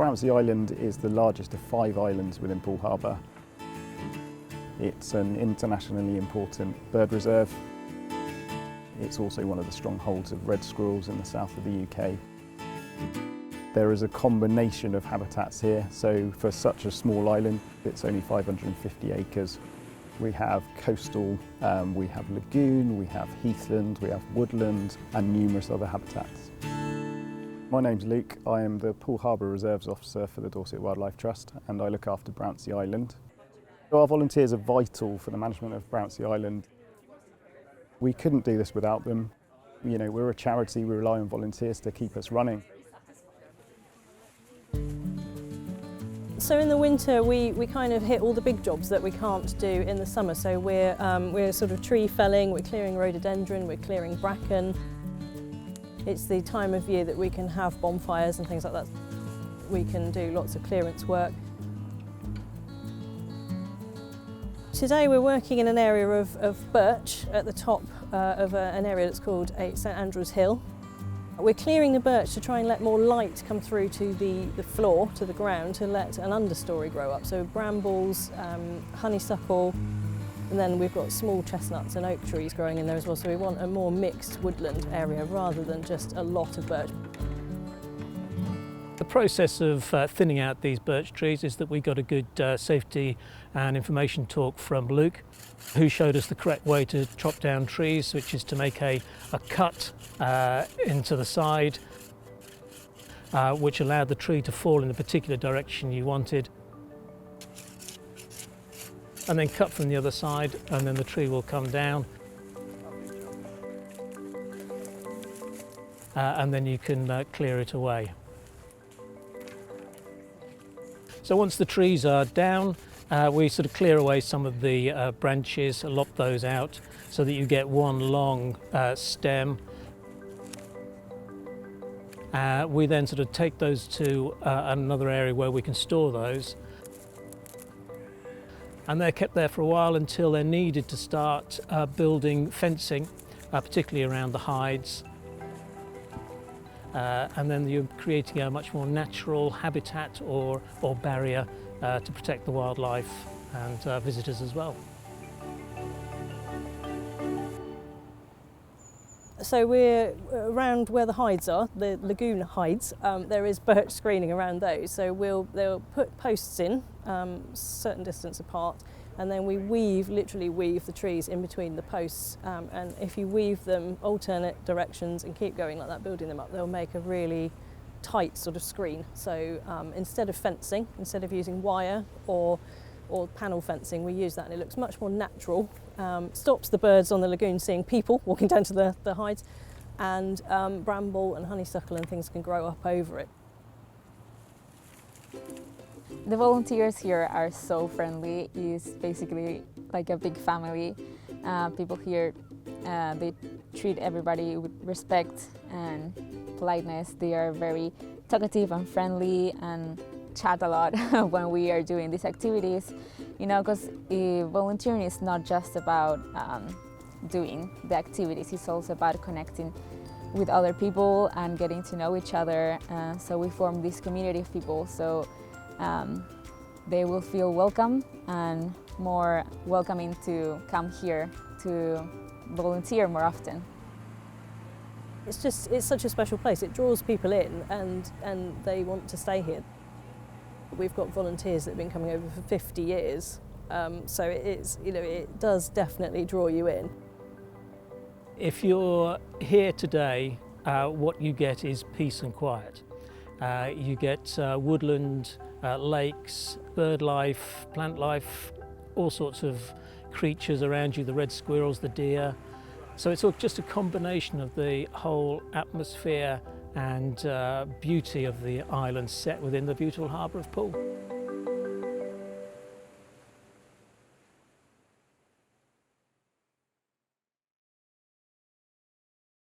Brownsea Island is the largest of 5 islands within Poole Harbour. It's an internationally important bird reserve. It's also one of the strongholds of red squirrels in the south of the UK. There is a combination of habitats here, so for such a small island, it's only 550 acres. We have coastal, we have lagoon, we have heathland, we have woodland and numerous other habitats. My name's Luke. I am the Poole Harbour Reserves Officer for the Dorset Wildlife Trust and I look after Brownsea Island. Our volunteers are vital for the management of Brownsea Island. We couldn't do this without them. You know, we're a charity, we rely on volunteers to keep us running. So in the winter we kind of hit all the big jobs that we can't do in the summer. So we're sort of tree felling, we're clearing rhododendron, we're clearing bracken. It's the time of year that we can have bonfires and things like that. We can do lots of clearance work. Today we're working in an area of birch at the top of an area that's called St Andrew's Hill. We're clearing the birch to try and let more light come through to the floor, to the ground, to let an understory grow up. So brambles, honeysuckle, and then we've got small chestnuts and oak trees growing in there as well. So we want a more mixed woodland area rather than just a lot of birch. The process of thinning out these birch trees is that we got a good safety and information talk from Luke, who showed us the correct way to chop down trees, which is to make a cut into the side, which allowed the tree to fall in a particular direction you wanted. And then cut from the other side, and then the tree will come down. And then you can clear it away. So once the trees are down, we sort of clear away some of the branches, lop those out so that you get one long stem. We then sort of take those to another area where we can store those. And they're kept there for a while until they're needed to start building fencing, particularly around the hides. And then you're creating a much more natural habitat or barrier to protect the wildlife and visitors as well. So we're around where the hides are, the lagoon hides. There is birch screening around those. So they'll put posts in, certain distance apart, and then we literally weave the trees in between the posts. And if you weave them alternate directions and keep going like that, building them up, they'll make a really tight sort of screen. So instead of fencing, instead of using wire or panel fencing, we use that and it looks much more natural. Stops the birds on the lagoon seeing people walking down to the hides, and bramble and honeysuckle and things can grow up over it. The volunteers here are so friendly. It's basically like a big family. People here, they treat everybody with respect and politeness. They are very talkative and friendly and chat a lot when we are doing these activities. You know, because volunteering is not just about doing the activities, it's also about connecting with other people and getting to know each other. So we form this community of people, so they will feel welcome and more welcoming to come here to volunteer more often. It's such a special place. It draws people in and they want to stay here. We've got volunteers that have been coming over for 50 years, so it does definitely draw you in. If you're here today, what you get is peace and quiet. You get woodland, lakes, bird life, plant life, all sorts of creatures around you, the red squirrels, the deer. So it's just a combination of the whole atmosphere and beauty of the island set within the beautiful harbour of Poole.